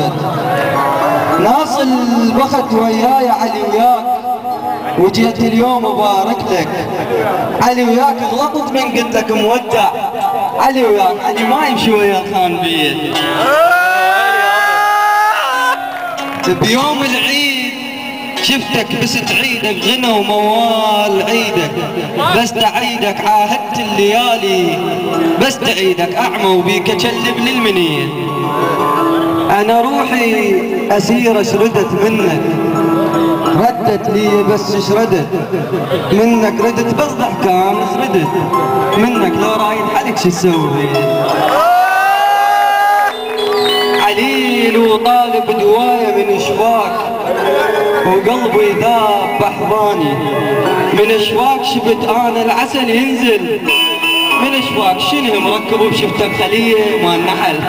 رغد. ناس البخت وياي علي وياك، وجيت اليوم ابارك لك. علي وياك غلطت من قلت لك مودع. علي وياك علي ما يمشي ويا خان بيت. بيوم العيد شفتك بس تعيدك غنى وموال عيدك، بس تعيدك عاهدت الليالي، بس تعيدك اعمى وبيك اكلب للمنيه. انا روحي اسيرة شردت منك، ردت لي بس شردت منك، ردت بس ضحكان شردت منك، لو رايد عليك شو تسوي؟ عليل وطالب دواية من شفاك، وقلبي ذاب بحضاني من شفاك، شفت انا العسل ينزل من شفاك. شنو مركب وشفته بخليه مال نحل،